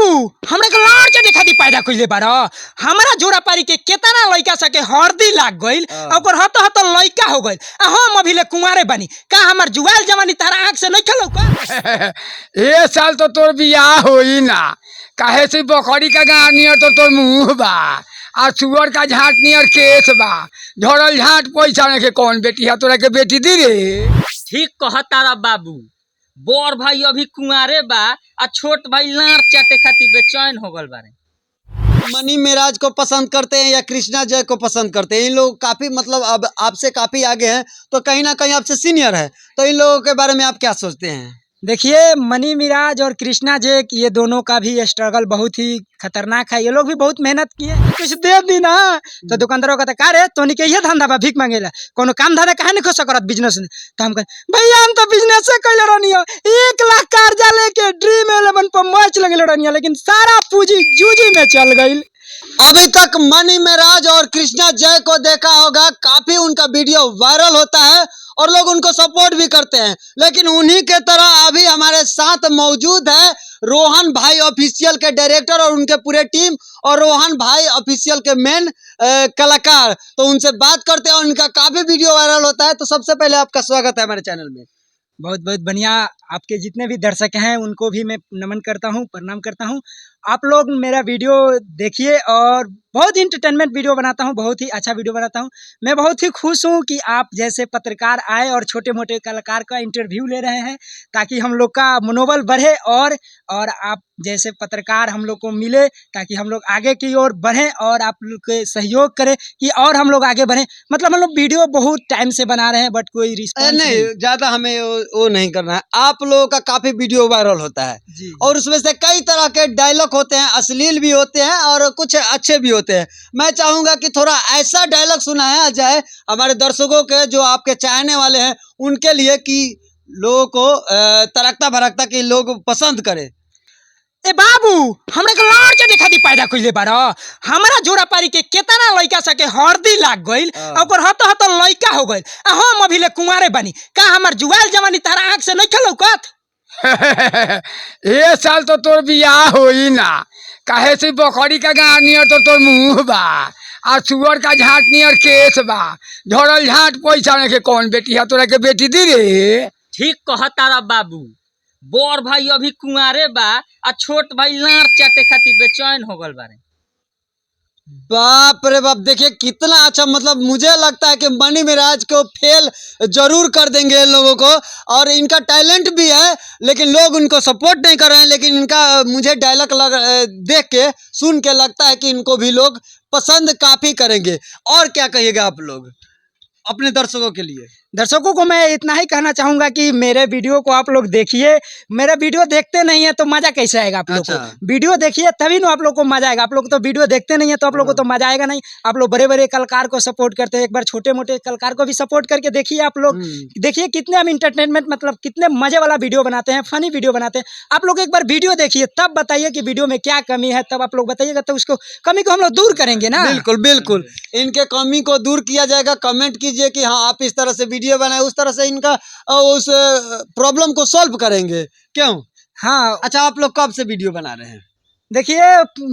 बाबू हमरा के लाड़ चटे खातिर पैदा कइले बार। हमरा जोड़ा पारी के केतना लइका सके हरदी लाग गइल ओकर हत हत लइका हो गइल आ हम अभी ले कुंवारे बानी। का हमर जुआल जवानी तारा आंख से नहीं खलो का? ए साल तो तोर बियाह होई ना, काहे से बकरी का गाँव नियर तो तोर मुँह बा आ सुअर का झाट नियर केस बा। झड़ल झाट पैसा नहीं के कौन बेटी है तोरा के बेटी दी रे? ठीक कहतारा बाबू, बड़ भाई अभी कुंवारे बा आ छोट भाई लाड़ चाटे खातिर बेचैन हो गल बारे। मनी मेराज को पसंद करते हैं या कृष्णा जय को पसंद करते हैं? इन लोग काफी मतलब अब आपसे काफी आगे हैं, तो कहीं ना कहीं आपसे सीनियर है, तो इन लोगों के बारे में आप क्या सोचते हैं? देखिए मनी मिराज और कृष्णा जे ये दोनों का भी स्ट्रगल बहुत ही खतरनाक है। ये लोग भी बहुत मेहनत किए, कुछ दे दी ना तो दुकानदारों का का रे तो के ये धंधा बा भीख मांगेला, कोनो काम धंधा काहे नहीं खोस करत बिजनेस में। तो हम कह भैया हम तो बिजनेस से कैले रहनी हो, 1 लाख कर्जा लेके ड्रीम 11 पर मैच लगले रहनी, लेकिन सारा पूंजी जूजी में चल गई। अभी तक मनी मेराज और कृष्णा जय को देखा होगा, काफी उनका वीडियो वायरल होता है और लोग उनको सपोर्ट भी करते हैं, लेकिन उन्हीं के तरह अभी हमारे साथ मौजूद है रोहन भाई ऑफिशियल के डायरेक्टर और उनके पूरे टीम और रोहन भाई ऑफिशियल के मेन कलाकार। तो उनसे बात करते हैं, उनका काफी वीडियो वायरल होता है। तो सबसे पहले आपका स्वागत है हमारे चैनल में। बहुत बहुत बढ़िया। आपके जितने भी दर्शक हैं उनको भी मैं नमन करता हूं, प्रणाम करता हूं। आप लोग मेरा वीडियो देखिए और बहुत ही इंटरटेनमेंट वीडियो बनाता हूं, बहुत ही अच्छा वीडियो बनाता हूं। मैं बहुत ही खुश हूं कि आप जैसे पत्रकार आए और छोटे मोटे कलाकार का इंटरव्यू ले रहे हैं, ताकि हम लोग का मनोबल बढ़े और आप जैसे पत्रकार हम लोग को मिले, ताकि हम लोग आगे की ओर बढ़ें और आप लोग के सहयोग करें कि और हम लोग आगे बढ़ें। मतलब हम लोग वीडियो बहुत टाइम से बना रहे हैं बट कोई रिस्पॉन्स नहीं, ज्यादा हमें वो नहीं करना है। आप लोगों का काफी वीडियो वायरल होता है और उसमें से कई तरह के डायलॉग होते हैं, अश्लील भी होते हैं और कुछ अच्छे भी होते हैं। मैं चाहूंगा कि थोड़ा ऐसा डायलॉग सुनाया जाए हमारे दर्शकों के, जो आपके चाहने वाले हैं उनके लिए, कि लोगों को तड़कता भड़कता कि लोग पसंद करें। ए बाबू हमरा के लाड़ चटे खातिर पैदा कइले बार। हमरा जोड़ा पारी के केतना लइका सके हरदी लाग गइल ओकर हत हत लइका हो गइल आ हम अभी ले कुंवारे बानी। का हमर जुआल जवानी तारा आंख से नहीं खलो का? ए साल तो तोर बियाह होई ना, काहे से बकरी का गाँव नियर तो तोर मुँह बा आ सुअर का झाट नियर केस बा। झड़ल झाट पैसा नहीं के कौन बेटी है तोरा के बेटी दी रे? ठीक कहतारा बाबू, बड़ भाई अभी कुंवारे बा आ छोट भाई लाड़ चाटे खातिर बेचैन हो गल बारे। बाप रे बाप, देखिए कितना अच्छा। मतलब मुझे लगता है कि मनी मिराज को फेल जरूर कर देंगे इन लोगों को, और इनका टैलेंट भी है लेकिन लोग उनको सपोर्ट नहीं कर रहे हैं। लेकिन इनका मुझे डायलॉग देख के सुन के लगता है कि इनको भी लोग पसंद काफी करेंगे। और क्या कहिएगा आप लोग अपने दर्शकों के लिए? दर्शकों को मैं इतना ही कहना चाहूंगा कि मेरे वीडियो को आप लोग देखिए। मेरा वीडियो देखते नहीं है तो मजा कैसे आएगा आप लोग को? वीडियो देखिए तभी ना आप लोग को मजा आएगा। आप लोग तो वीडियो देखते नहीं है तो आप लोग को तो मजा आएगा नहीं। आप लोग बड़े बड़े कलाकार को सपोर्ट करते हैं, एक बार छोटे मोटे कलाकार को भी सपोर्ट करके देखिए। आप लोग देखिए कितने हम इंटरटेनमेंट मतलब कितने मजे वाला वीडियो बनाते हैं, फनी वीडियो बनाते हैं। आप लोग एक बार वीडियो देखिए तब बताइए कि वीडियो में क्या कमी है, तब आप लोग बताइएगा तो उसको कमी को हम लोग दूर करेंगे ना। बिल्कुल बिल्कुल, इनके कमी को दूर किया जाएगा। कमेंट कीजिए कि हाँ आप इस तरह से वीडियो बनाए, उस तरह से इनका उस प्रॉब्लम को सॉल्व करेंगे। क्यों? हाँ। अच्छा, आप लोग कब से वीडियो बना रहे हैं? देखिए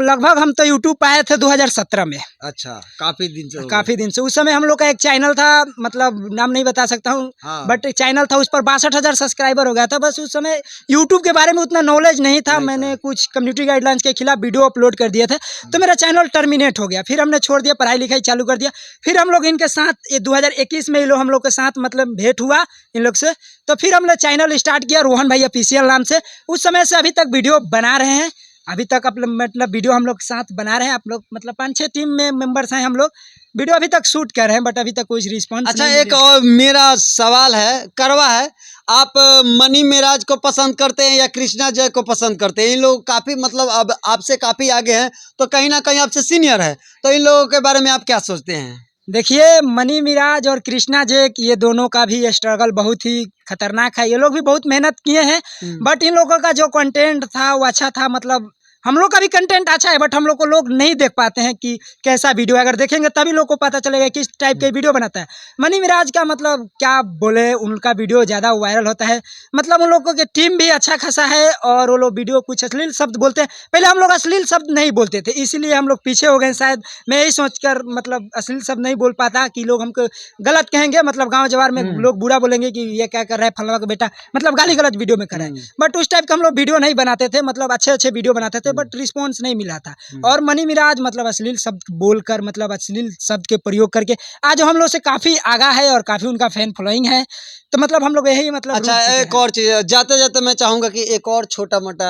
लगभग हम तो यूट्यूब पे आए थे 2017 में। अच्छा, काफी दिन से। काफी दिन से। उस समय हम लोग का एक चैनल था, मतलब नाम नहीं बता सकता हूँ, बट चैनल था, उस पर 62,000 सब्सक्राइबर हो गया था। बस उस समय यूट्यूब के बारे में उतना नॉलेज नहीं था। मैंने कुछ कम्युनिटी गाइडलाइंस के खिलाफ वीडियो अपलोड कर दिए थे तो मेरा चैनल टर्मिनेट हो गया। फिर हमने छोड़ दिया, पढ़ाई लिखाई चालू कर दिया। फिर हम लोग इनके साथ 2021 में हम लोग के साथ मतलब भेंट हुआ इन लोग से, तो फिर हमने चैनल स्टार्ट किया रोहन भाई ऑफिशियल नाम से। उस समय से अभी तक वीडियो बना रहे हैं। अभी तक मतलब वीडियो हम लोग साथ बना रहे हैं। आप लोग मतलब 5-6 टीम में मेंबर्स हैं हम लोग। वीडियो अभी तक शूट कर रहे हैं बट अभी तक कोई रिस्पांस अच्छा, एक और मेरा सवाल है, करवा है, आप मनी मेराज को पसंद करते हैं या कृष्णा जय को पसंद करते हैं? इन लोग काफी मतलब अब आपसे काफी आगे हैं, तो कहीं ना कहीं आपसे सीनियर है, तो इन लोगों के बारे में आप क्या सोचते हैं? देखिए मनी मिराज और कृष्णा जे ये दोनों का भी स्ट्रगल बहुत ही खतरनाक है। ये लोग भी बहुत मेहनत किए हैं बट इन लोगों का जो कंटेंट था वो अच्छा था। मतलब हम लोग का भी कंटेंट अच्छा है, बट हम लोग को लोग नहीं देख पाते हैं कि कैसा वीडियो है। अगर देखेंगे तभी लोग को पता चलेगा किस टाइप के वीडियो बनाता है। मनी मिराज का मतलब क्या बोले, उनका वीडियो ज़्यादा वायरल होता है। मतलब उन लोगों की टीम भी अच्छा खासा है और वो लोग वीडियो कुछ अश्लील शब्द बोलते हैं। पहले हम लोग अश्लील शब्द नहीं बोलते थे, इसीलिए हम लोग पीछे हो गए। शायद मैं यही सोचकर मतलब अश्लील शब्द नहीं बोल पाता कि लोग हमको गलत कहेंगे, मतलब गांव जवार में लोग बुरा बोलेंगे कि ये क्या कर रहा है फलवा का बेटा, मतलब गाली गलत वीडियो में कर रहा है। बट उस टाइप का हम लोग वीडियो नहीं बनाते थे, मतलब अच्छे अच्छे वीडियो बनाते थे, बट रिस्पॉन्स नहीं मिला था। और मनी मिराज मतलब अश्लील शब्द बोलकर, मतलब अश्लील शब्द के प्रयोग करके आज हम लोग से काफ़ी आगा है और काफ़ी उनका फैन फॉलोइंग है। तो मतलब हम लोग यही मतलब अच्छा, रुक चुके एक हैं। और चीज जाते जाते मैं चाहूंगा कि एक और छोटा मोटा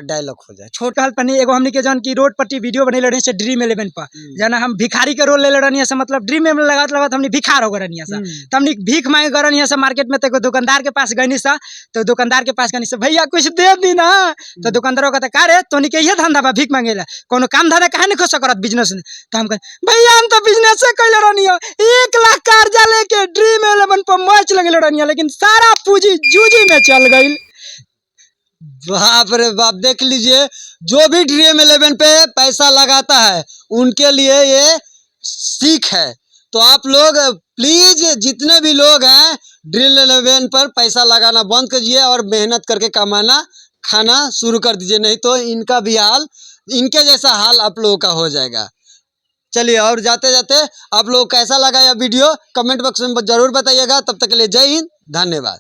डायलॉग हो जाए। छोट कहल पनी एगो हमनी के जौन की रोड पट्टी वीडियो बने लड़े से ड्रीम 11 पर जना हम भिखारी के रोल ले लड़नी से, मतलब ड्रीम 11 लगात लगात हमनी भिखार हो गरनी सा। तो हमनी भीख मांगे गरनी सा मार्केट में, तो दुकानदार के पास गनी सा। तो दुकानदार के पास गनी सा, भैया कुछ दे दी ना। तो दुकानदार कहता का रे तोनी के ये धंधा बा भीख मांगेला, कोनो काम धंधा काहे नहीं खोसा करत बिजनेस में। तो हम कह भैया हम तो बिजनेस से कैले रहनी हो, 1 लाख कर्जा लेके ड्रीम 11 पर मैच लगे रहनी, लेकिन सारा पूंजी जूजी में चल गई। बाप रे बाप, देख लीजिए, जो भी ड्रीम 11 पे पैसा लगाता है उनके लिए ये सीख है। तो आप लोग प्लीज जितने भी लोग हैं ड्रीम 11 पर पैसा लगाना बंद कीजिए और मेहनत करके कमाना खाना शुरू कर दीजिए, नहीं तो इनका भी हाल, इनके जैसा हाल आप लोगों का हो जाएगा। चलिए, और जाते जाते आप लोग कैसा लगा यह वीडियो कमेंट बॉक्स में जरूर बताइएगा। तब तक के लिए जय हिंद, धन्यवाद।